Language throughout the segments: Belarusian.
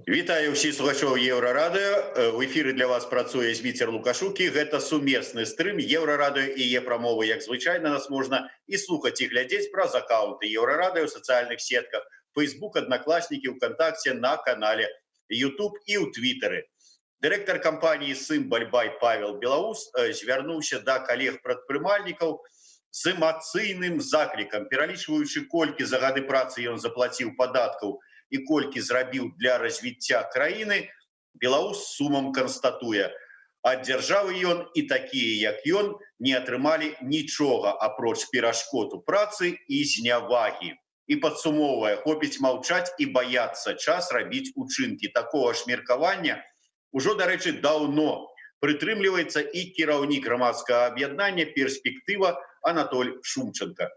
Вітаю ўсіх слухачоў Еўрарадыё. В эфіры для вас працуе Зміцер Лукашукі. Гэта сумесны стрым Еўрарадыё і Е-прамовы. Як звычайна, нас можна і слухаць, і глядзець праз аккаунты Еўрарадыё ў сацыяльных сетках, Facebook, Аднакласнікі, ВКонтакте, на канале YouTube і ў Твиттэры. Дырэктар кампаніі «Сымбаль-бай» Павел Белаус звярнуўся да калег-прадпрымальнікаў з эмацыйным заклікам, пералічваючы, колькі за гады працы ён заплаціў падаткаў і колькі зрабіў для развіцця краіны. Белаус сумам канстатуе: ад дзяржавы ён і такія, як ён, не атрымалі нічога апроч перашкод у працы і знявагі. І падсумоўвае: хопіць маўчаць і баяцца, час рабіць учынкі. Такога ж меркавання ужо, дарэчы, даўно прытрымліваецца і кіраўнік грамадскага аб'яднання «Перспектыва» Анатоль Шумченко.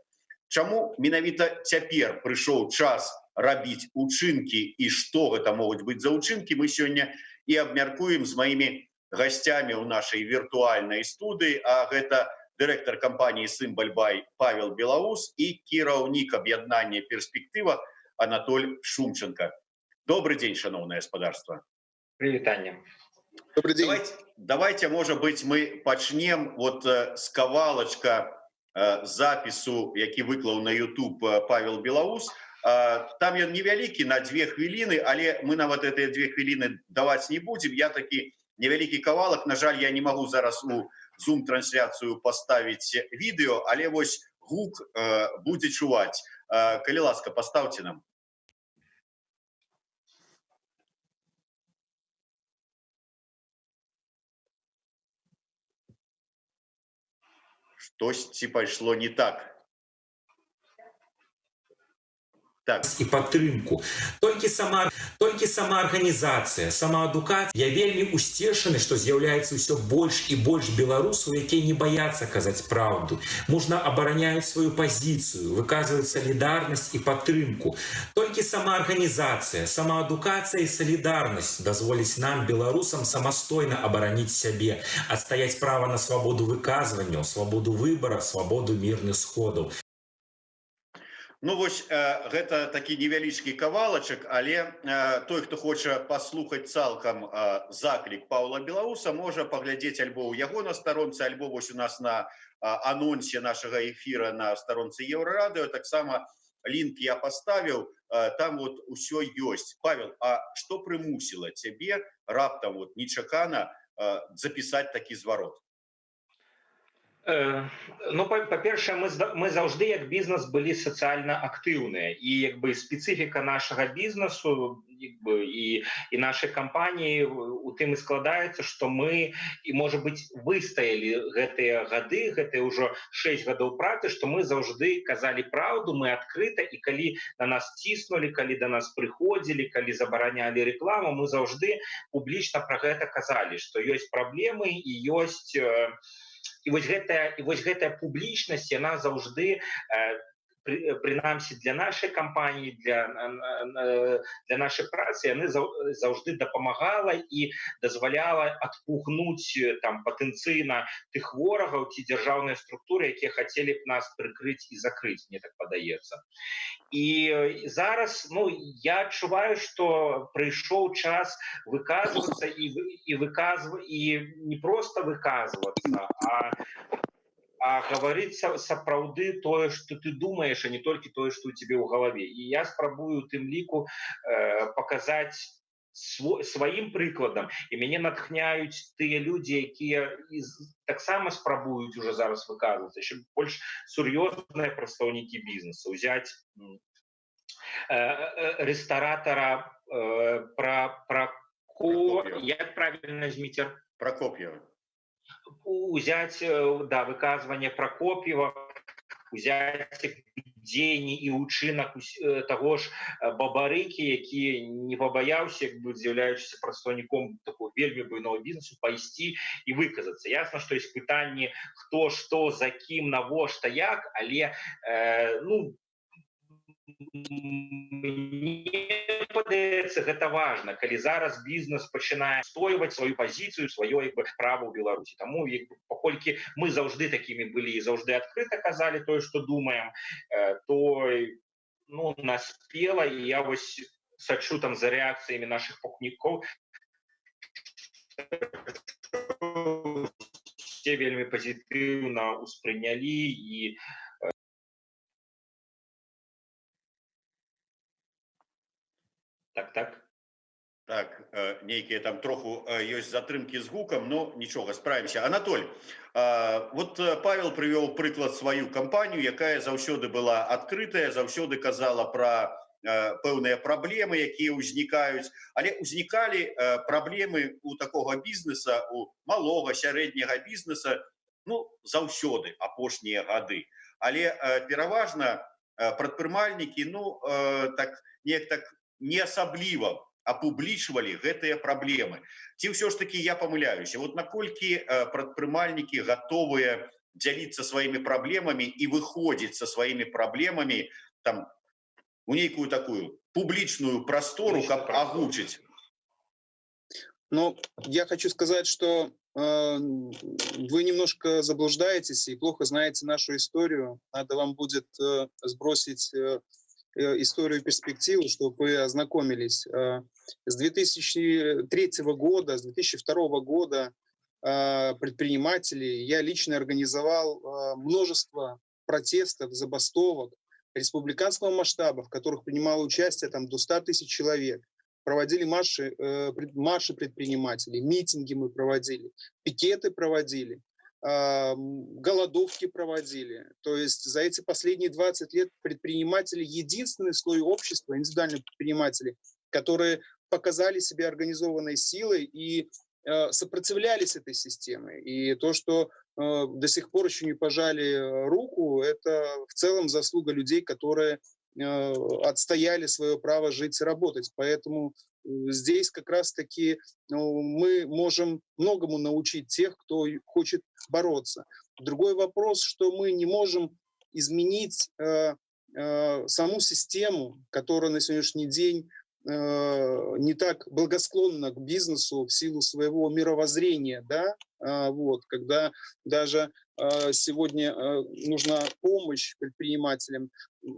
Чаму менавіта цяпер прыйшоў час рабіць учынкі і што гэта могуць быць за учынкі, мы сёння і абмяркуем з маімі гасцямі ў нашай віртуальнай студыі, а гэта дырэктар кампаніі «Сымбаль-бай» Павел Белаус і кіраўнік аб'яднання «Перспектыва» Анатоль Шумченко. Добрый день, шановное господарство. Привитание. Добрый день. Давайте, может быть, мы пачнем вот с кавалачка запису, які выклаў на YouTube Павел Белаус. Там ён невялікі, на 2 хвіліны, але мы нават гэтыя 2 хвіліны даваць не будзем. Я такі невялікі кавалак, на жаль, я не магу зараз у Zoom-трансляцыю паставіць відэо, але вось гук будзе чуваць. Калі ласка, паставце нам. Штосьці пайшло не так. Так. І падтрымку. Толькі сама арганізацыя, самаадукацыя. Я вельмі усцешаны, што з'яўляецца ўсё больш і больш беларусаў, якія не баяцца казаць праўду. Мужна абараняюць сваю пазіцыю, выказваюць салідарнасць і падтрымку. Толькі сама арганізацыя, самаадукацыя і салідарнасць дазволіць нам, беларусам, самастойна абараніць сябе, адстаяць права на свабоду выказванняў, свабоду выбара, свабоду мірных сходаў. Ну вось, гэта такі невялічкі кавалачак, але той, хто хоча паслухаць цалкам заклік Паўла Белауса, можа паглядзець альбо ў яго на старонцы, альбо вось у нас на анонсе нашага эфіра на старонцы Еўрарадыё. Таксама лінк я паставіў, там вот усё ёсць. Павел, а што прымусіла цябе раптам вот нечакана запісаць такі зварот? Ну, па-першае, мы заўжды як бізнес былі сацыяльна актыўныя, і як бы спецыфіка нашага бізнесу і нашай кампаніі у тым і складаецца, што мы, і можа быць, выстаялі гэтыя гады, гэтыя ўжо 6 гадоў працы, што мы заўжды казалі праўду, мы адкрыта, і калі на нас ціснулі, калі да нас прыходзілі, калі забаранялі рэкламу, мы заўжды публічна пра гэта казалі, што ёсць праблемы і ёсць. І вось гэтая публічнасць, яна заўжды, прынамсі для нашай кампаніі, для нашай працы, яны заўжды дапамагала і дазваляла адпугнуць там патэнцыйна тых ворагаў ці дзяржаўныя структуры, якія хацелі б нас прыкрыць і закрыць, мне так падаецца. І зараз, ну, я адчуваю, што прыйшоў час выказвацца і не проста выказвацца, а говорить сапраўды тое, што ты думаеш, а не толькі тое, што ў тебе ў галаве. І я спрабую тым ліку паказаць сваім прыкладам, і мяне натхняюць тыя людзі, якія таксама спрабуюць уже зараз выказвацца, яшчэ больш сур'ёзныя прадстаўнікі бізнесу. Узяць рэстаратара як правільна, Зміцер? Прокоп'ева. Узяць, да, выказванне Прокоп'ева, узяць дзеянні і ўчынак таго ж Бабарыкі, які не пабаяўся, як бы з'яўляючыся прадстаўніком такого вельмі буйнога бізнесу, пайсці і выказацца. Ясна, што ёсць пытанні, хто, што, за кім, навошта, як, але, ну, мне падаецца, гэта важна, калі зараз бізнес пачынае адстойваць сваю пазіцыю, сваё права ў Беларусі. Таму, паколькі мы заўжды такімі былі і заўжды адкрыта казалі тое, што думаем, то наспела, і я вось сачу там за рэакцыямі наших пакупнікоў, все вельмі пазітыўна ўспрынялі і так. Так, нейкія там троху ёсць затрымкі з гукам, но нічога, справімся. Анатоль, вот Павел прывёў прыклад сваю кампанію, якая заўсёды была адкрытая, заўсёды казала пра пэўныя праблемы, якія ўзнікаюць, але ўзнікалі праблемы у такога бізнеса, у малога, сярэдняга бізнеса, ну, заўсёды, апошнія гады. Але пераважна прадпрымальнікі, ну, так, неяк так не асабліва апублічвалі гэтыя праблемы. Ці ўсё ж таки я памыляюся? Вот наколькі прадпрымальнікі гатовыя дзяліцца сваімі праблемамі і выходзіць са сваімі праблемамі там у нейкую такую публічную прастору, каб агучыць? Но я хочу сказать, что вы немножко заблуждаетесь и плохо знаете нашу историю. Надо вам будет сбросить историю перспективы, чтобы вы ознакомились. С 2003 года, с 2002 года предприниматели, я лично организовал множество протестов, забастовок республиканского масштаба, в которых принимало участие там, до 100 тысяч человек. Проводили марши предпринимателей, митинги мы проводили, пикеты проводили, голодовки проводили. То есть за эти последние 20 лет предприниматели, единственный слой общества, индивидуальные предприниматели, которые показали себя организованной силой и сопротивлялись этой системе. И то, что до сих пор еще не пожали руку, это в целом заслуга людей, которые отстояли свое право жить и работать. Поэтому здесь как раз-таки мы можем многому научить тех, кто хочет бороться. Другой вопрос, что мы не можем изменить саму систему, которая на сегодняшний день не так благосклонна к бизнесу в силу своего мировоззрения, да, вот, когда даже сегодня нужна помощь предпринимателям,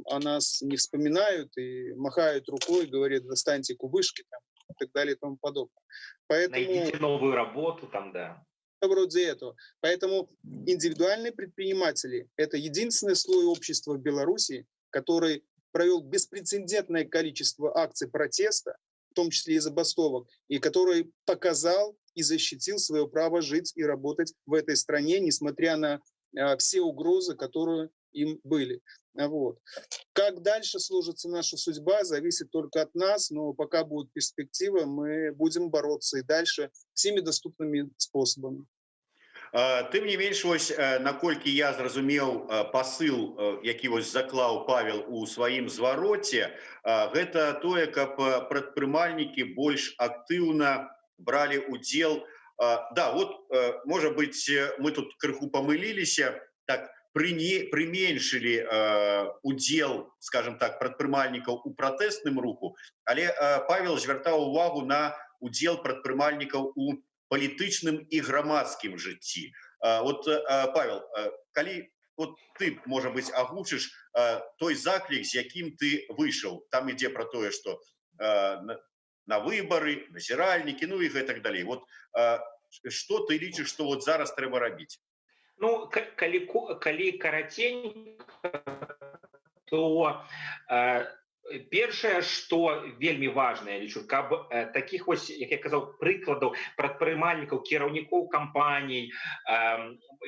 о нас не вспоминают и махают рукой, говорят, достаньте кубышки там, и так далее и тому подобное. Поэтому, найдите новую работу там, да. Вроде этого. Поэтому индивидуальные предприниматели – это единственный слой общества в Беларуси, который провел беспрецедентное количество акций протеста, в том числе и забастовок, и который показал и защитил свое право жить и работать в этой стране, несмотря на все угрозы, которые им были. Вот. Как дальше сложится наша судьба, зависит только от нас, но пока будет перспектива, мы будем бороться и дальше всеми доступными способами. Тым не менш, вось, наколькі я зразумеў пасыл, які вось заклаў Павел у сваім звароце, гэта тое, каб прадпрымальнікі больш актыўна бралі удзел. Да, вот, можа быць, мы тут крыху памыліліся, так, прыменшылі удзел, скажем так, прадпрымальнікаў у пратэсным руху, але Павел звяртаў увагу на удзел прадпрымальнікаў у палітычным і грамадскім жыцці. Вот, Павел, калі вот ты, можа быць, агучыш той заклік, з якім ты выйшаў, там ідзе пра тое, што на выбары, назіральнікі, ну і гэтак далей. Вот што ты лічыш, што вот зараз трэба рабіць? Ну, калі караценька, то першае, што вельмі важна, я лічу, каб такіх вось, як я казаў, прыкладаў прадпрымальнікаў, кіраўнікоў кампаній,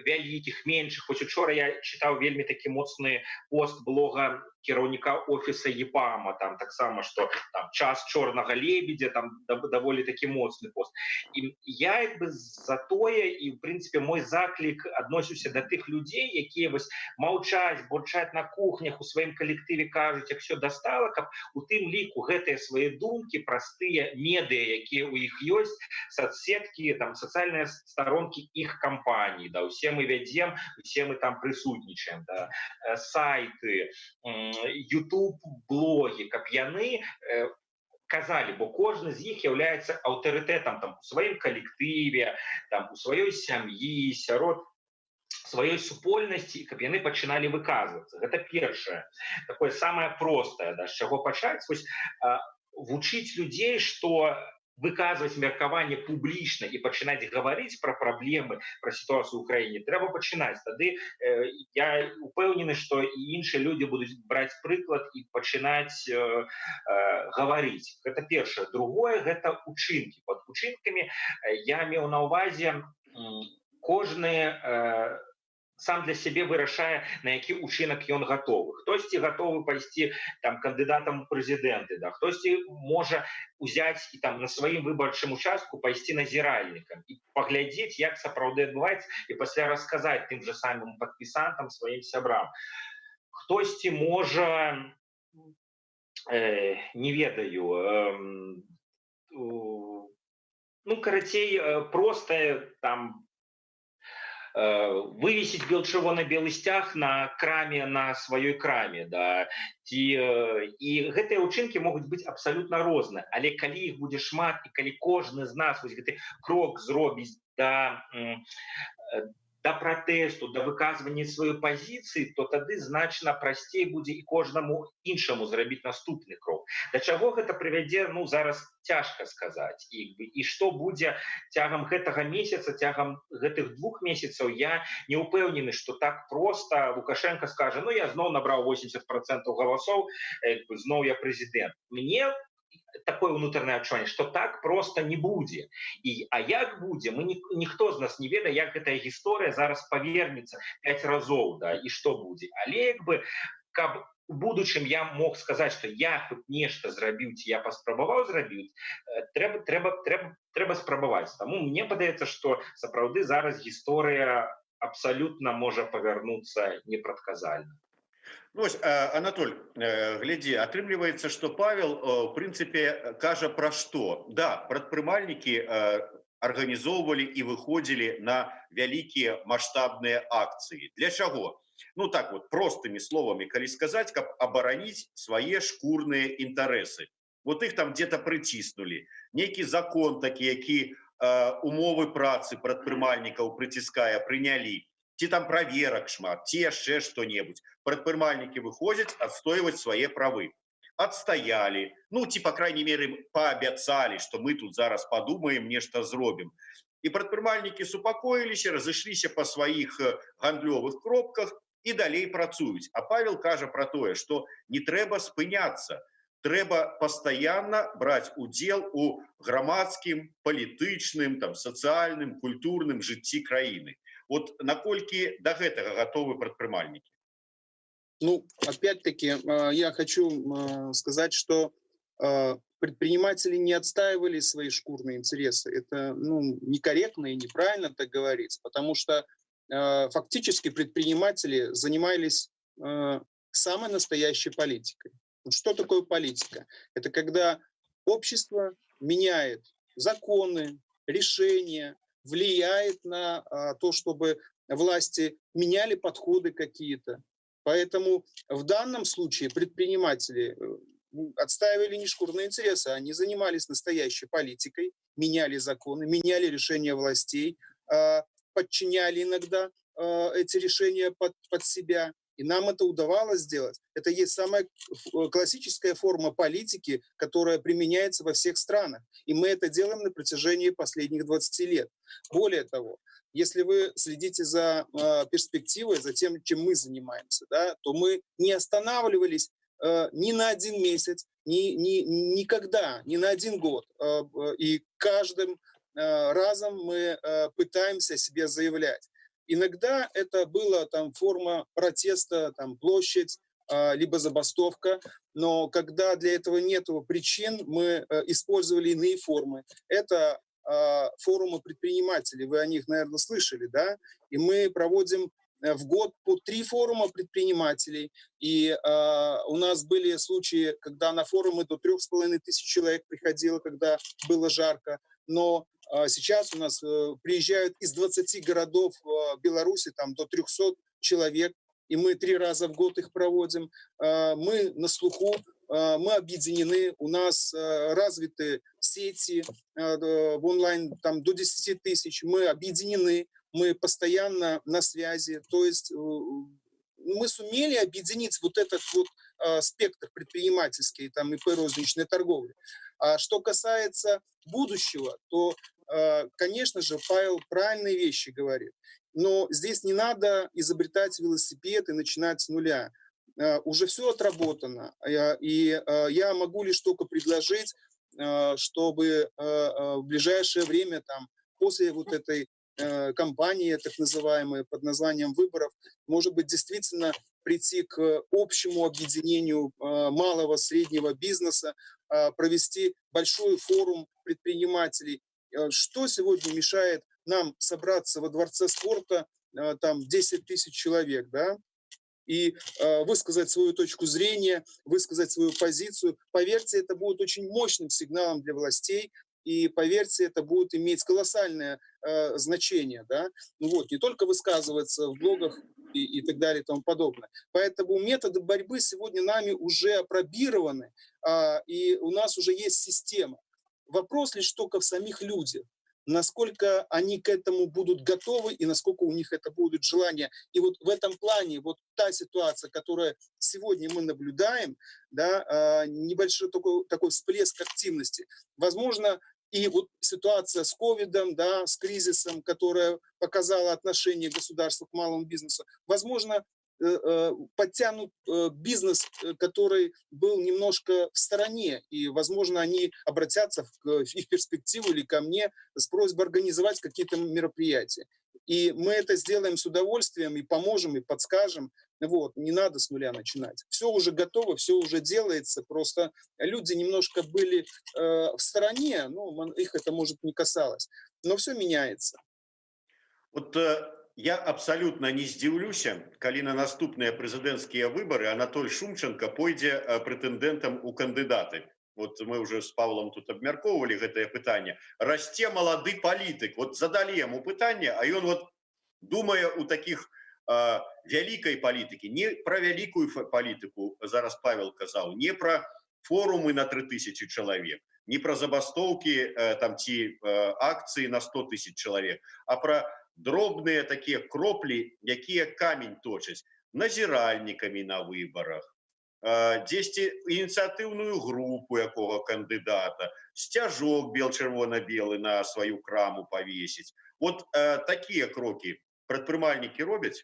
вялікіх, меншых. Вось учора я чытаў вельмі такі моцны пост блога кіраўніка офіса ЕПАМа, там таксама, што там час чорнага лебедзя, там даволі такі моцны пост. І я як бы за тое, і в прынцыпе мой заклік адносіўся да тых людзей, якія вось маўчаць, бурчаць на кухнях, у сваім калектыве кажуць, як все дастала, каб у тым ліку гэтыя свае думкі праз тыя медыа, якія ў іх ёсць, соцсеткі, там сацыяльныя старонкі іх кампаній, да, усе мы вядзем, усе мы там прысутнічаем, да, сайты, YouTube блогі, каб яны казалі, бо кожны з іх являецца аўтарытэтам там у сваім калектыве, там у сваёй сям'і, сярод сваёй супольнасці, каб яны пачыналі выказвацца. Гэта першае, такое самае простае, да, з чаго пачаць. Вось вучыць людзей, што выказваць меркаванне публічна і пачынаць гаварыць пра праблемы, пра сітуацыю ў краіне трэба пачынаць. Тады я упэўнены, што і іншыя людзі будуць браць прыклад і пачынаць гаварыць. Гэта першае. Другое гэта учынкі. Пад учынкамі я меў на ўвазе кожны сам для сябе вырашае, на які ўчынак ён гатовы. Хтосьці гатовы пайсці там кандыдатам у прэзідэнты, да, хтосьці можа ўзяць і там на сваім выбарчым участку пайсці назіральнікам і паглядзець, як сапраўды адбываецца, і пасля расказаць тым жа самым падпісантам, сваім сябрам. Хтосьці можа, не ведаю, ну, карацей, проста там вывесіць чырвона-белы сцяг на краме, на сваёй краме, да, і гэтыя ўчынкі могуць быць абсалютна розныя, але калі іх будзе шмат і калі кожны з нас вось гэты крок зробіць да пратэсту, да выказвання сваёй пазіцыі, то тады значна прасцей будзе і кожнаму іншаму зрабіць наступны крок. Да чаго гэта прывядзе, ну, зараз цяжка сказаць. І што будзе цягам гэтага месяца, цягам гэтых 2 месяцаў, я не ўпэўнены, што так проста Лукашенко скажа, ну, я зноў набраў 80% галасоў, зноў я прэзідэнт. Мне такое ўнутранае адчуванне, што так проста не будзе. А як будзе, ніхто з нас не ведае, як гэтая гісторыя зараз павернецца 5 разоў, да, і што будзе. Але як бы, каб у будучым я мог сказаць, што я хоць нешта зрабіў, ці я паспрабаваў зрабіць, трэба спрабаваць. Таму мне падаецца, што сапраўды зараз гісторыя абсалютна можа павярнуцца непрадказальна. Ну, Анатоль, глядзі, атрымліваецца, што Павел, в прынцыпе, кажа пра што? Да, прадпрымальнікі арганізоўвалі і выходзілі на вялікія маштабныя акцыі. Для чаго? Ну, так вот, простымі словамі, калі сказаць, каб абараніць свае шкурныя інтарэсы. Вот іх там где-то прыціснулі. Нейкі закон такі, які умовы працы прадпрымальнікаў прыціскае, прынялі. Ці там праверак шмат, ці яшчэ што-небудзь. Прадпрымальнікі выходзяць адстойваць свае правы. Адстаялі, ну, ці, па крайней меры, паабяцалі, што мы тут зараз падумаем, нешта зробім. І прадпрымальнікі супакоіліся, разышліся па сваіх гандлёвых кропках і далей працуюць. А Павел кажа пра тое, што не трэба спыняцца. Трэба пастаянна браць удзел у грамадскім, палітычным, там, сацыяльным, культурным жыцці краіны. Вот наколькі до гэтага готовы прадпрымальнікі? Ну, опять-таки, я хочу сказать, что предприниматели не отстаивали свои шкурные интересы. Это, ну, некорректно и неправильно так говорить, потому что фактически предприниматели занимались самой настоящей политикой. Что такое политика? Это когда общество меняет законы, решения, влияет на то, чтобы власти меняли подходы какие-то. Поэтому в данном случае предприниматели отстаивали не шкурные интересы, они занимались настоящей политикой, меняли законы, меняли решения властей, подчиняли иногда эти решения под себя. И нам это удавалось сделать. Это есть самая классическая форма политики, которая применяется во всех странах. И мы это делаем на протяжении последних 20 лет. Более того, если вы следите за перспективой, за тем, чем мы занимаемся, да, то мы не останавливались ни на 1 месяц, никогда, ни на 1 год. И каждым разом мы пытаемся себе заявлять. Иногда это была там форма протеста, там площадь, либо забастовка, но когда для этого нет причин, мы использовали иные формы. Это форумы предпринимателей, вы о них, наверное, слышали, да? И мы проводим в год по 3 форума предпринимателей, и у нас были случаи, когда на форумы до 3500 человек приходило, когда было жарко, но сейчас у нас приезжают из 20 городов Беларуси там, до 300 человек, и мы 3 раза в год их проводим. Мы на слуху, мы объединены, у нас развиты сети в онлайн там, до 10 тысяч, мы объединены, мы постоянно на связи. То есть мы сумели объединить вот этот вот спектр предпринимательский, там ИП розничной торговли. А что касается будущего, то, конечно же, Павел правильные вещи говорит. Но здесь не надо изобретать велосипед и начинать с нуля. Уже все отработано. И я могу лишь только предложить, чтобы в ближайшее время, там, после вот этой кампании, так называемой, под названием выборов, может быть, действительно прийти к общему объединению малого, среднего бизнеса, провести большой форум предпринимателей. Что сегодня мешает нам собраться во Дворце спорта, там 10 тысяч человек, да, и высказать свою точку зрения, высказать свою позицию. Поверьте, это будет очень мощным сигналом для властей, и поверьте, это будет иметь колоссальное значение, да, ну вот, не только высказываться в блогах и так далее и тому подобное. Поэтому методы борьбы сегодня нами уже опробированы, и у нас уже есть система. Вопрос лишь только в самих людях, насколько они к этому будут готовы и насколько у них это будет желание. И вот в этом плане вот та ситуация, которую сегодня мы наблюдаем, да, небольшой такой всплеск активности, возможно, и вот ситуация с ковидом, да, с кризисом, которая показала отношение государства к малому бизнесу, возможно, подтянут бизнес, который был немножко в стороне, и, возможно, они обратятся и в перспективу или ко мне с просьбой организовать какие-то мероприятия. И мы это сделаем с удовольствием, и поможем, и подскажем. Вот, не надо с нуля начинать. Все уже готово, все уже делается, просто люди немножко были в стороне, ну, их это, может, не касалось, но все меняется. Вот я абсолютно не здзіўлюся, калі на наступныя прэзідэнцкія выбары Анатоль Шумченко пойдзе прэтэндэнтам у кандыдаты. Вот мы уже с Павлом тут абмяркоўвалі гэтае пытанне. Расце малады палітык. Вот задалі яму пытанне, а ён вот думае у таких вялікай палітыкі, не пра вялікую палітыку, зараз Павел казаў, не пра форумы на 3000 чалавек, не пра забастоўкі там ці акцыі на 100 000 чалавек, а пра дробныя такія кроплі, якія камень точаць, назіральнікамі на выбарах, дзесьці ініцыятыўную групу якога кандыдата, сцяжок бел-чырвона-белы на сваю краму павесіць. Вот такія крокі прадпрымальнікі робяць?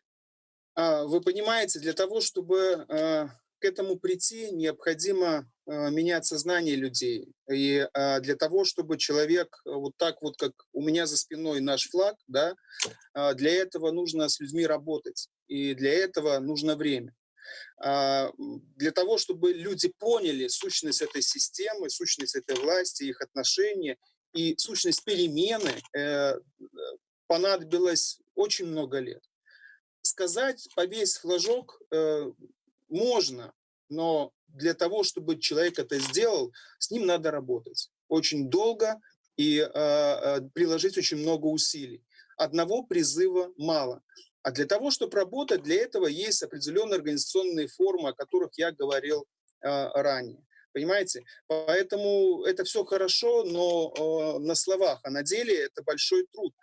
Вы понимаете, для того, чтобы к этому прийти, необходимо менять сознание людей. И для того, чтобы человек вот так вот, как у меня за спиной наш флаг, да, для этого нужно с людьми работать. И для этого нужно время. Для того, чтобы люди поняли сущность этой системы, сущность этой власти, их отношения и сущность перемены, понадобилось очень много лет. Сказать, повесь флажок можно, но для того, чтобы человек это сделал, с ним надо работать очень долго и приложить очень много усилий. Одного призыва мало. А для того, чтобы работать, для этого есть определенные организационные формы, о которых я говорил ранее. Понимаете? Поэтому это все хорошо, но на словах, а на деле это большой труд.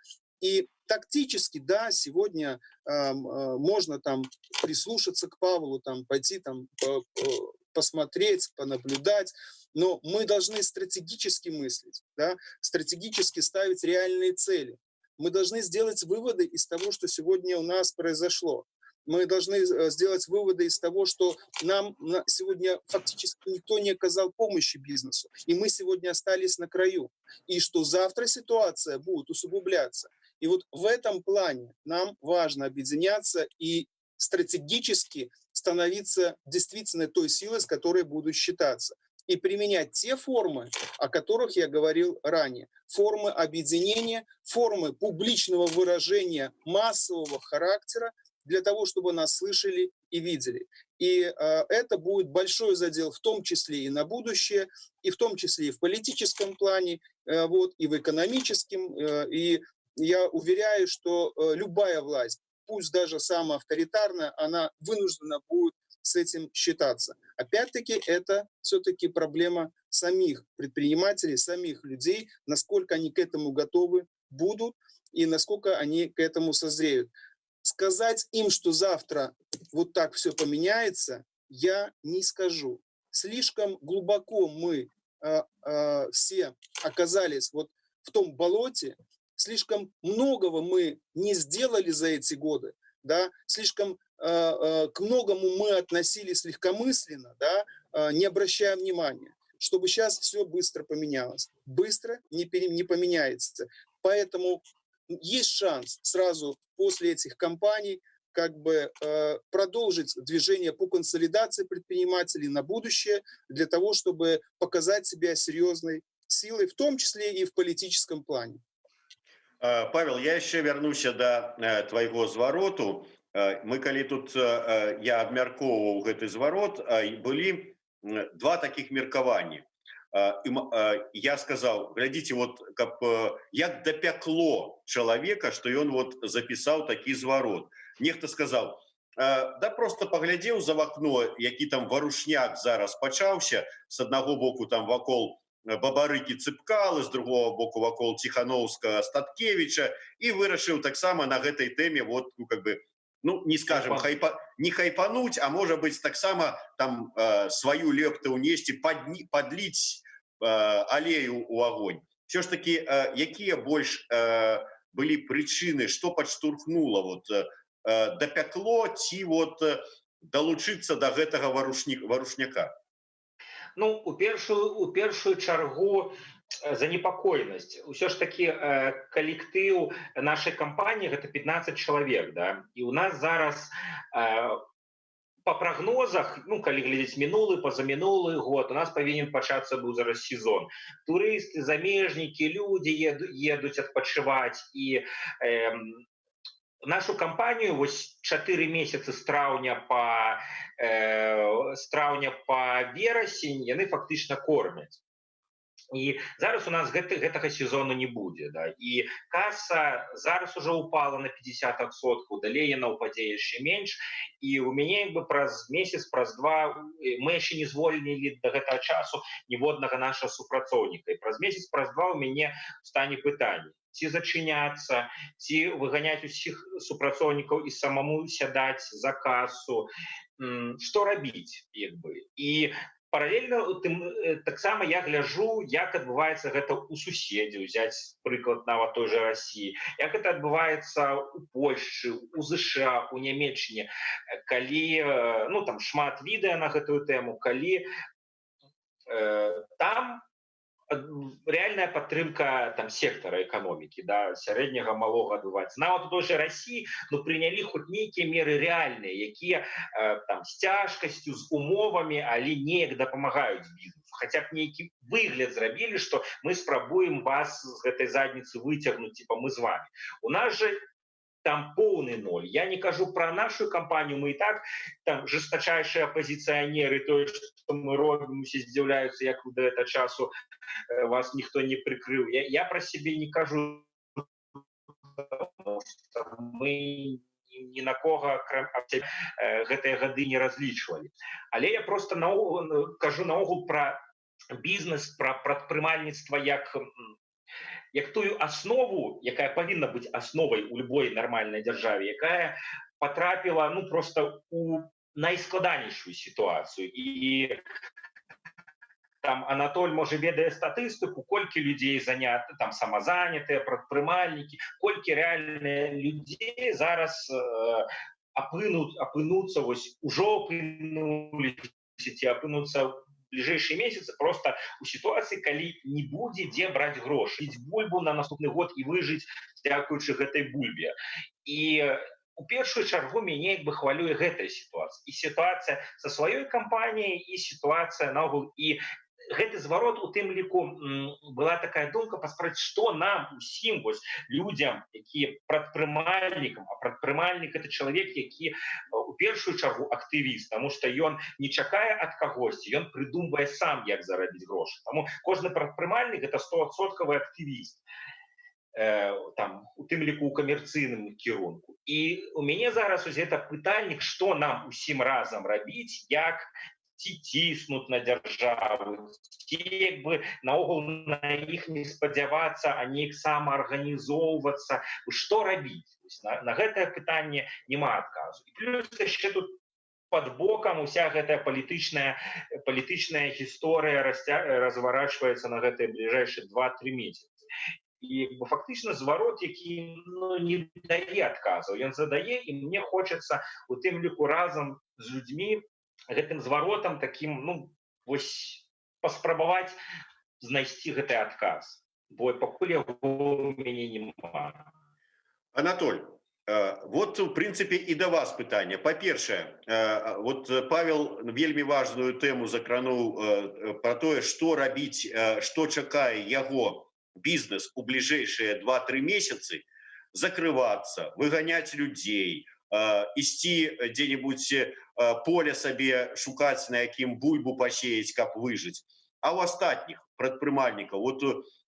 И тактически, да, сегодня можно там прислушаться к Павлу, там, пойти там, посмотреть, понаблюдать, но мы должны стратегически мыслить, да, стратегически ставить реальные цели. Мы должны сделать выводы из того, что сегодня у нас произошло. Мы должны сделать выводы из того, что нам сегодня фактически никто не оказал помощи бизнесу, и мы сегодня остались на краю, и что завтра ситуация будет усугубляться. И вот в этом плане нам важно объединяться и стратегически становиться действительно той силой, с которой будут считаться. И применять те формы, о которых я говорил ранее. Формы объединения, формы публичного выражения массового характера, для того, чтобы нас слышали и видели. И это будет большой задел, в том числе и на будущее, и в том числе и в политическом плане, вот, и в экономическом. И я уверяю, что любая власть, пусть даже самая авторитарная, она вынуждена будет с этим считаться. Опять-таки, это все-таки проблема самих предпринимателей, самих людей, насколько они к этому готовы будут и насколько они к этому созреют. Сказать им, что завтра вот так все поменяется, я не скажу. Слишком глубоко мы все оказались вот в том болоте, слишком многого мы не сделали за эти годы, да, слишком к многому мы относились легкомысленно, да, не обращая внимания, чтобы сейчас все быстро поменялось. Быстро не поменяется. Поэтому есть шанс сразу после этих кампаний как бы продолжить движение по консолидации предпринимателей на будущее для того, чтобы показать себя серьезной силой, в том числе и в политическом плане. Павел, я еще вернуся до твоего звароту. Мы калі тут я абмяркоўваў гэты зварот, былі два таких меркавання. Я сказал, глядите, вот як допякло человека, что он вот записал такі зварот. Нехта сказал, да просто поглядзеў за вакно, які там варушняк зараз пачаўся, с одного боку там вакол Бабарыкі Цыпкалы, з другого боку вакол Ціхановскага Статкевіча, і вырашыў таксама на гэтай тэме вот, ну, как бы, ну, не скажем, не хайпануть, а может быть таксама там свою лепту унести, подлить алею у огонь. Все ж таки, якія больш были причины, что подштурхнуло вот допекло ці вот долучиться до гэтага варушняка? Ну, у першую чаргу занепакоенасць. Усё ж таки калектыў нашай кампаніі гэта 15 чалавек, да? І у нас зараз по прогнозах, ну, калі глядзець мінулы, пазамінулы год, у нас павінен пачацца быў зараз сезон. Турысты, замежнікі, людзі едуць адпачываць, і нашу кампанію вось 4 месяцы з траўня па верасень яны фактычна кормяць. І зараз у нас гэтага сезону не будзе, да? І каса зараз уже упала на 50%, далей яна упадзе яшчэ менш, і у мяне як бы праз месяц, праз два мы яшчэ не звольнілі да гэтага часу ніводнага нашага супрацоўніка, і праз месяц, праз два у мяне стане пытанне, ці зачыняцца, ці выганяць усіх супрацоўнікаў і самому сядаць за касу, што рабіць, як бы. І паралельна таксама я гляджу, як адбываецца гэта ў суседзяў, взяць прыклад нават той жа Расіі, як гэта адбываецца у Польшчы, у ЗША, у Нямецчыне, калі, ну, там шмат відэа на гэтую тэму, калі там реальная падтрымка там сектара эканомікі, да, сярэдняга малога адбываецца. Нават у той жа Расіі, ну, прынялі хоць нейкія меры рэальныя, якія там з цяжкасцю, з умовамі, але неяк дапамагаюць бізнесу. Хаця б нейкі выгляд зрабілі, што мы спрабуем вас з гэтай задніцы выцягнуць, типа мы з вами. У нас же там поўны ноль. Я не кажу про нашу кампанію, мы і так там жесточайшие оппозиционеры, то, что мы робим, усе здзіўляюцца, як до этого часу вас ніхто не прикрыў. Я про себе не кажу, мы ні на кого гэтыя гады не разлічвалі. Але я просто кажу наогул про бізнес, про прадпрымальніцтва як тую аснову, якая павінна быць асновай у любой нармальнай дзяржаве, якая потрапіла, ну, просто у найскладанейшую сітуацыю. І там Анатоль, можа, ведае статыстыку, колькі людзей занята, там самазанятыя, прадпрымальнікі, колькі реальна людзей зараз апынуцца, вось ужо апынуліся ці апынуцца ближайшие месяцы просто у ситуации, калі не будзе дзе браць грошы, піць бульбу на наступны год і выжыць дзякуючы гэтай бульбе. І у першую чаргу мяне як бы хвалюе гэтая сітуацыя. І сітуацыя са сваёй кампаніяй, і сітуацыя наогул. І гэты зварот у тым ліку была такая думка паспраць, што нам усім вось людзям, якія прадпрымальнікам, а прадпрымальнік это чалавек, які у першую чаргу актывіст, таму што ён не чакае ад кагосьці, ён прыдумвае сам, як зарабіць грошы. Таму кожны прадпрымальнік это 100% актывіст, там у тым ліку у камерцыйным кірунку. І у мяне зараз ось гэта пытанне, што нам усім разам рабіць, як ці ціснуць на дзяржаву, ці як бы наогул на іх не спадзявацца, а неяк самаарганізоўвацца, што рабіць? На гэтае пытанне няма адказу. І плюс яшчэ тут под боком уся гэтая палітычная гісторыя разворачивается на гэтыя ближайшие 2-3 месяцы. І фактычна зварот, які не дае адказаў, ён задае, і мне хочацца у тым ліку разам з людзьмі гэтым зваротам таким, вось паспрабаваць знайсці гэты адказ, бо пакуль яго ў мяне няма. Анатоль, вот в принципе и до вас пытание. По-перше, вот Павел вельмі важную тему закрануў про тое, што рабіць, што чакае яго бизнес у ближайшие 2-3 месяцы, закрываться, выгонять людей, ісці где-нибудь поле себе шукать, на якім бульбу посеять, как выжить. А у астатніх прадпрымальнікаў вот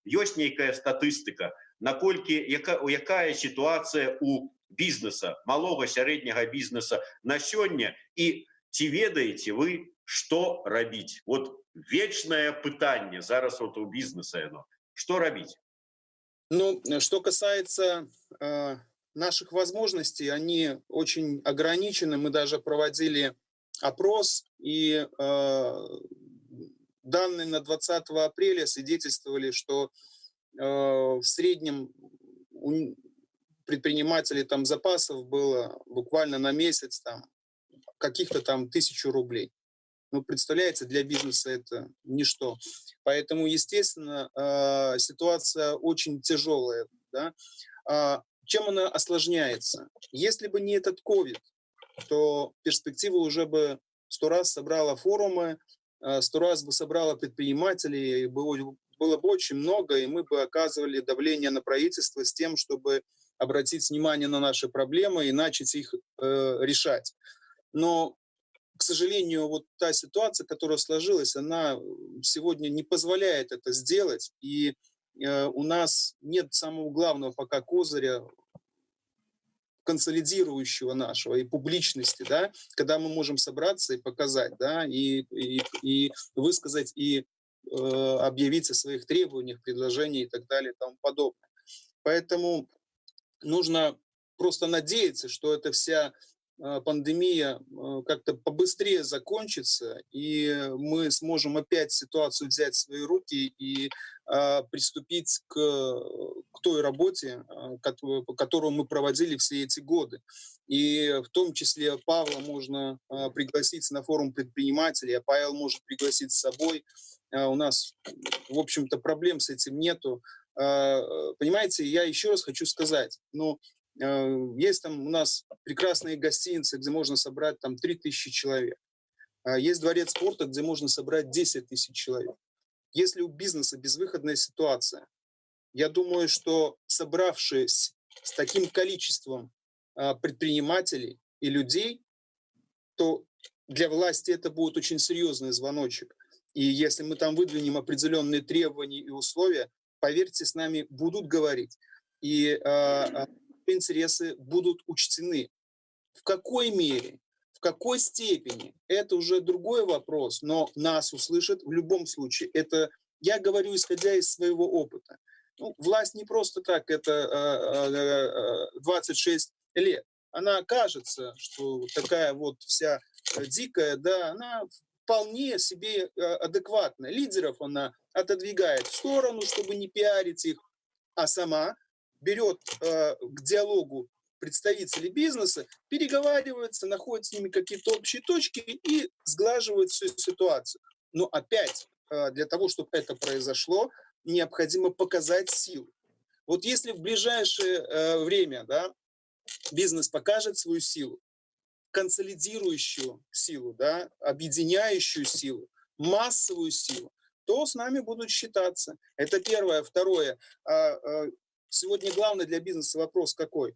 ёсць нейкая статыстыка, наколькі якая ситуация у бизнеса, малого сярэдняга бизнеса на сёння, и ці ведаеце вы, что рабіць? Вот вечное пытанне зараз вот у бизнеса яно. Что рабить? Ну, что касается наших возможностей, они очень ограничены. Мы даже проводили опрос, и данные на 20 апреля свидетельствовали, что в среднем у предпринимателей там запасов было буквально на месяц там каких-то там 1000 рублей. Ну, представляете, для бизнеса это ничто. Поэтому, естественно, ситуация очень тяжелая. Да? Чем она осложняется? Если бы не этот ковид, то перспектива уже бы 100 раз собрала форумы, 100 раз бы собрала предпринимателей, было бы очень много, и мы бы оказывали давление на правительство с тем, чтобы обратить внимание на наши проблемы и начать их решать. Но, к сожалению, вот та ситуация, которая сложилась, она сегодня не позволяет это сделать, и у нас нет самого главного пока козыря, консолидирующего нашего и публичности, да, когда мы можем собраться и показать, да, и высказать, и объявить о своих требованиях, предложениях и так далее и тому подобное. Поэтому нужно просто надеяться, что эта вся пандемия как-то побыстрее закончится, и мы сможем опять ситуацию взять в свои руки и приступить к той работе, которую мы проводили все эти годы. И в том числе Павла можно пригласить на форум предпринимателей, а Павел может пригласить с собой. У нас, в общем-то, проблем с этим нету. Понимаете, я еще раз хочу сказать, есть там у нас прекрасные гостиницы, где можно собрать там 3000 человек. Есть дворец спорта, где можно собрать 10 000 человек. Если у бизнеса безвыходная ситуация, я думаю, что собравшись с таким количеством предпринимателей и людей, то для власти это будет очень серьезный звоночек. И если мы там выдвинем определенные требования и условия, поверьте, с нами будут говорить. И интересы будут учтены. В какой мере, в какой степени, это уже другой вопрос, но нас услышат в любом случае. Это я говорю, исходя из своего опыта. Власть не просто так, это 26 лет. Она кажется, что такая вот вся дикая, да, она вполне себе адекватна. Лидеров она отодвигает в сторону, чтобы не пиарить их, а сама берет к диалогу представителей бизнеса, переговаривается, находит с ними какие-то общие точки и сглаживает всю ситуацию. Но опять, для того, чтобы это произошло, необходимо показать силу. Вот если в ближайшее время, да, бизнес покажет свою силу, консолидирующую силу, да, объединяющую силу, массовую силу, то с нами будут считаться. Это первое. Второе. Сегодня главный для бизнеса вопрос какой?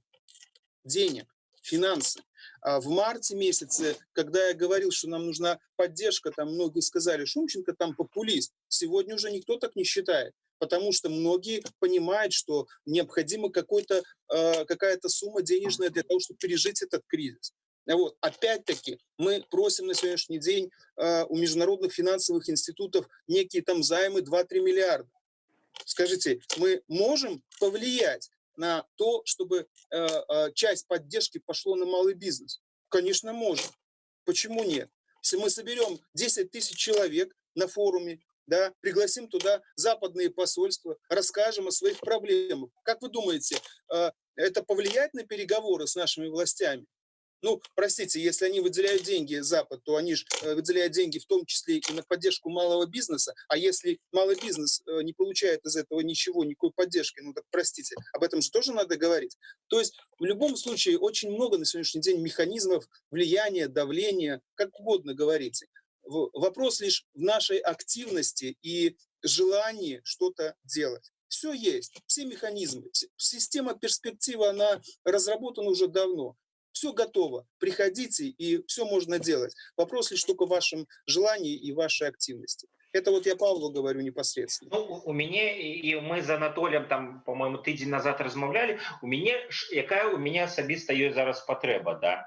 Денег, финансы. В марте месяце, когда я говорил, что нам нужна поддержка, там многие сказали, Шумченко там популист. Сегодня уже никто так не считает, потому что многие понимают, что необходима какая-то сумма денежная для того, чтобы пережить этот кризис. Вот. Опять-таки, мы просим на сегодняшний день у международных финансовых институтов некие там займы 2-3 миллиарда. Скажите, мы можем повлиять на то, чтобы часть поддержки пошло на малый бизнес? Конечно, можем. Почему нет? Если мы соберем 10 тысяч человек на форуме, да, пригласим туда западные посольства, расскажем о своих проблемах. Как вы думаете, это повлияет на переговоры с нашими властями? Ну, простите, если они выделяют деньги, Запад, то они же выделяют деньги в том числе и на поддержку малого бизнеса. А если малый бизнес не получает из этого ничего, никакой поддержки, ну так простите, об этом же тоже надо говорить. То есть в любом случае очень много на сегодняшний день механизмов влияния, давления, как угодно говорите. Вопрос лишь в нашей активности и желании что-то делать. Все есть, все механизмы. Система перспективы, она разработана уже давно. Все готово. Приходите, и все можно делать. Вопрос лишь только в вашем желании и вашей активности. Это вот я Павлу говорю непосредственно. Ну, у мяне і мы з Анатолем там по-моему тыдзень назад размаўлялі, якая у мяне асабіста ёсць зараз патрэба, да.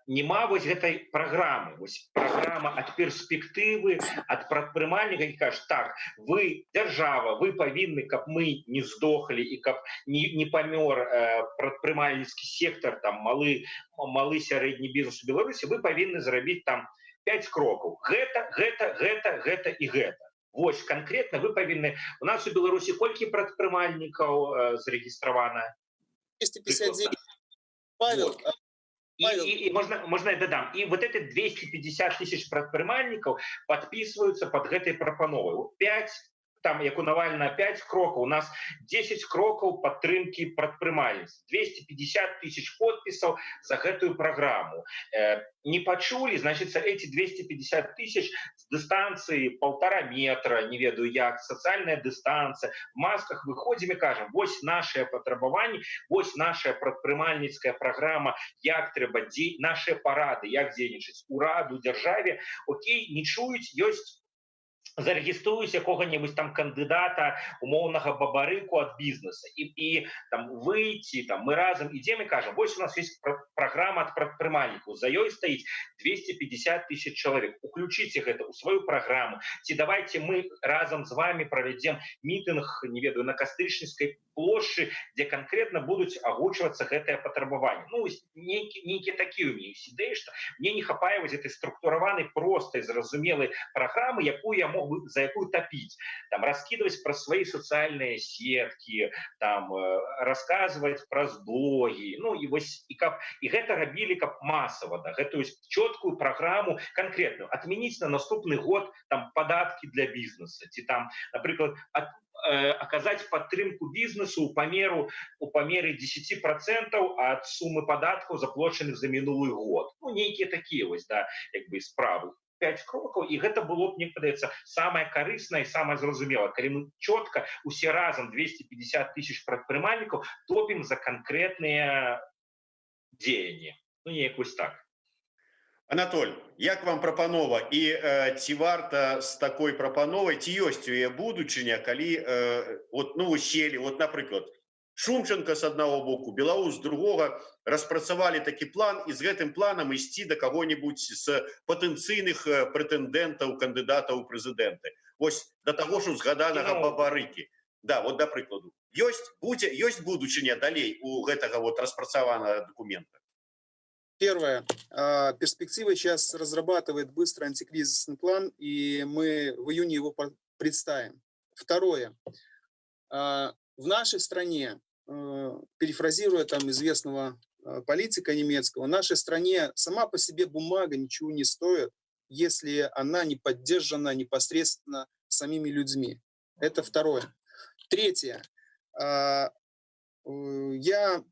Нема вось гэтай праграмы, вось праграма ад перспектывы, ад прадпрымальніка, які кажа, так, вы дзяржава, вы павінны, каб мы не здохлі і каб не памёр прадпрымальніцкі сектар, там малы сярэдні бізнес у Беларусі, вы павінны зрабіць там 5 крокаў. Гэта і гэта. Вось конкретно вы павінны. У нас у Беларусі колькі прадпрымальнікаў зарэгістравана? 259. Павел, вот. И можно я додам. И вот эти 250 тысяч прадпрымальнікаў подписываются под гэтай прапановай. 5 там, як у Навальна, 5 крокаў, у нас 10 крокаў падтрымкі прадпрымальніцтва, 250 тысяч подпісаў за гэтую праграму. Не пачулі, значит, эти 250 тысяч с дистанции 1,5 метра, не ведаю як, социальная дистанция, в масках выходим и кажем, вось наши патрабаванні, вось наша прадпрымальніцкая праграма, як трэба, наши парады, як дзейнічаць ураду, дзяржаве, окей, не чуюць, ёсць зарэгіструюць якога-небудзь там кандыдата умоўнага бабарыку ад бізнеса і там выйти, там мы разам ідзем і кажам, вось у нас есть праграма ад прадпрымальнікаў, за ёй стаіць 250 тысяч чалавек, уключыце гэта ў сваю праграму, ці давайте мы разам з вами правядзем мітынг, не ведаю, на Кастрычніцкай плошчы, дзе канкрэтна будуць агучвацца гэтыя патрабаванні. Ну, нейкія такія у мяне ідэі, што мне не хапае вось гэтай структураванай, простай, зразумелай праграмы, якую я мог бы, за якую топить, там, раскидывать про свои социальные сетки, там, рассказывать про блоги, ну, и гэта рабілі каб массово, да, гэтую четкую программу конкретную, отменить на наступный год там податки для бизнеса, ці там, например, оказать падтрымку бізнесу у памеры 10% от суммы податков, заплаченных за минулый год. Ну, нейкія такие вось, да, як бы справы. 5 крокаў, і гэта было б, мне падаецца, самае карыснае і самае зразумелае, калі мы чётка усе разам 250 тысяч прадпрымальнікаў топім за канкрэтныя дзеянні. Ну, неяк вось так. Анатоль, як вам прапанова і ці варта з такой прапановай, ці ёсць у яе будучыня, калі вот, ну, сели, вот, напрыклад, Шумченко с одного боку, Белаус с другого распрацавалі такі план, і з гэтым планам ісці до кого-нибудь з патэнцыйных прэтэндэнтаў, кандыдатаў у прэзідэнты. Вось до того ж узгаданага бабарыкі. Да, вот да прыкладу. Ёсць будучыня далей у гэтага вот распрацаванага документа? Первое. Перспектива сейчас разрабатывает быстро антикризисный план, и мы в июне его представим. Второе. В нашей стране, перефразируя там известного политика немецкого, в нашей стране сама по себе бумага ничего не стоит, если она не поддержана непосредственно самими людьми. Это второе. Третье. Я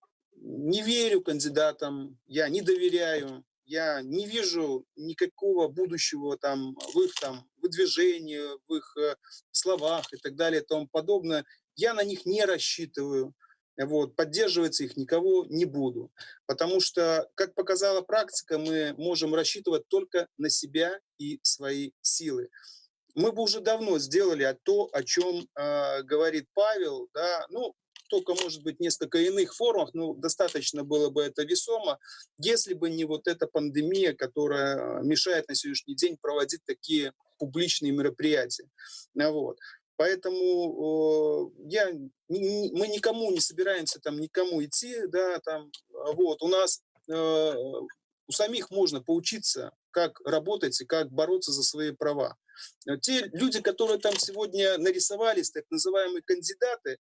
не верю кандидатам, я не доверяю, я не вижу никакого будущего там, в их там, выдвижении, в их словах и так далее и тому подобное. Я на них не рассчитываю, вот, поддерживать их никого не буду, потому что, как показала практика, мы можем рассчитывать только на себя и свои силы. Мы бы уже давно сделали то, о чем говорит Павел, да, ну, только, может быть, в несколько иных формах, но достаточно было бы это весомо, если бы не вот эта пандемия, которая мешает на сегодняшний день проводить такие публичные мероприятия. Вот. Поэтому мы никому не собираемся там никому идти, да, там, вот, у нас у самих можно поучиться, как работать и как бороться за свои права. Те люди, которые там сегодня нарисовались, так называемые кандидаты,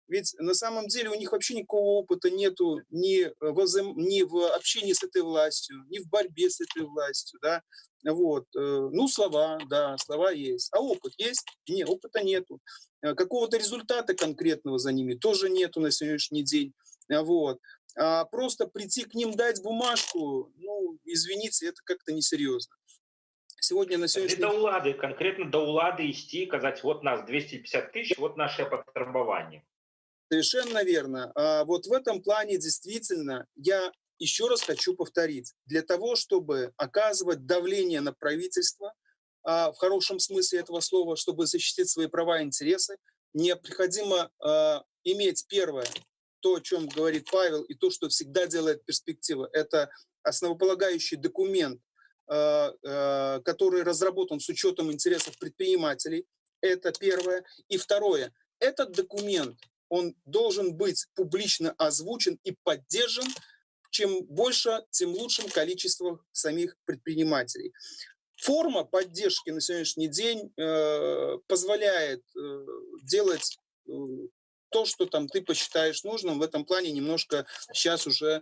ведь на самом деле у них вообще никакого опыта нету ни в общении с этой властью, ни в борьбе с этой властью, да. Вот. Ну, слова, да, слова есть. А опыт есть? Нет, опыта нету. Какого-то результата конкретного за ними тоже нету на сегодняшний день. Вот. А просто прийти к ним, дать бумажку, ну, извините, это как-то несерьезно. Сегодня на сегодняшний До улады, конкретно до улады идти, сказать, вот нас 250 тысяч, вот наше потребование. Совершенно верно. Вот в этом плане действительно я еще раз хочу повторить. Для того, чтобы оказывать давление на правительство, в хорошем смысле этого слова, чтобы защитить свои права и интересы, необходимо иметь первое, то, о чем говорит Павел, и то, что всегда делает перспектива. Это основополагающий документ, который разработан с учетом интересов предпринимателей. Это первое. И второе. Этот документ, он должен быть публично озвучен и поддержан. Чем больше, тем лучшим количеством самих предпринимателей. Форма поддержки на сегодняшний день позволяет делать то, что там ты посчитаешь нужным. В этом плане немножко сейчас уже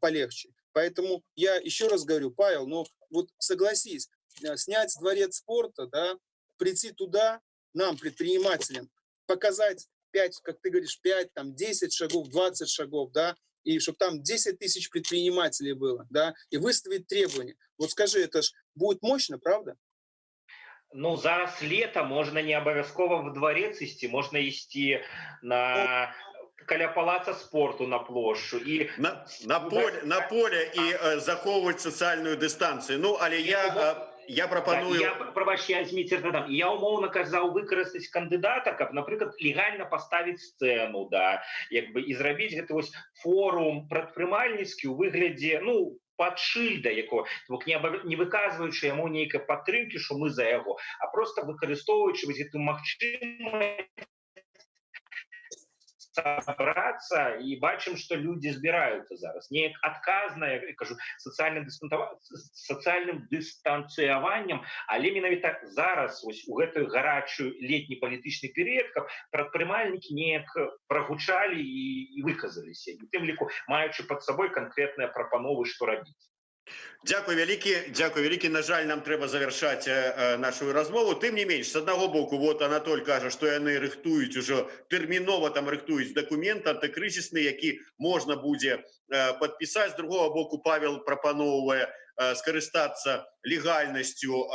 полегче. Поэтому я еще раз говорю, Павел, ну вот согласись, снять дворец спорта, да, прийти туда, нам, предпринимателям, показать 5, как ты говоришь, 5, там, 10 шагов, 20 шагов, да, и чтобы там 10 тысяч предпринимателей было, да, и выставить требования. Вот скажи, это ж будет мощно, правда? Ну, зараз лето, можна не абавязкова в дворець ісці, можна ісці на каля палаца спорту на плошчу і на поле і захоўваць сацыяльную дыстанцыю. Ну, але я прапаную... Я Зміцер дадам. Я умоўна казаў выкарыстаць кандыдата, каб, напрыклад, легальна паставіць сцэну, да, як бы і зрабіць гэты вось форум прадпрымальніцкі ў выглядзе, ну, пад шыльда якого, не выказваючы яму нейкай падтрымкі, што мы за яго, а просто выкарыстоўваючы гэту магчымасць сабрацца, і бачым, што людзі збіраюцца зараз. Неяк адказна, я кажу, сацыяльным дыстанцыяваннем, але менавіта зараз, вось, у гэтую гарачую летні палітычны перыяд, каб прадпрымальнікі неяк прагучалі і выказаліся. І у тым ліку, маючы пад сабой канкрэтныя прапановы, што рабіць. Дзякуй вялікі. На жаль, нам трэба завяршаць нашу размову. Тым не менш, з аднаго боку, вот Анатоль кажа, што яны рыхтуюць ужо, тэрмінова там рыхтуюць дакумент антыкрызісны, які можна будзе падпісаць. З другого боку, Павел прапаноўвае скарыстацца легальнасцю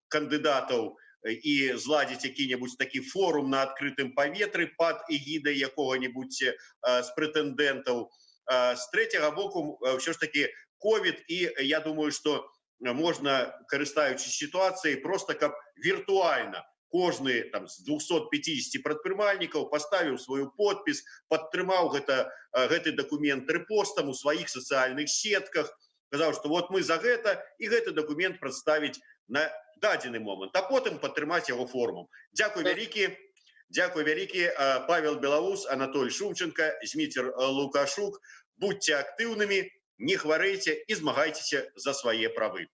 кандыдатаў і зладзіць які-небудзь такі форум на адкрытым паветры пад эгідай якога-небудзь з прэтэндэнтаў. З трэцяга боку, ўсё ж такі ковід, і я думаю, што можна, карыстаючись сітуацыяй, просто каб віртуальна кожны там з 250 прадпрымальнікаў паставіў сваю подпіс, падтрымаў гэты дакумент рэпостам у сваіх сацыяльных сетках, казаў, што вот мы за гэта, і гэты дакумент прадставіць на дадзены момант, а потым падтрымаць яго форумам. Дзякуй вялікі. Павел Белаус, Анатоль Шумченко, Зміцер Лукашук. Будьце актыўнымі, не хварэйце і змагайцеся за свае правы.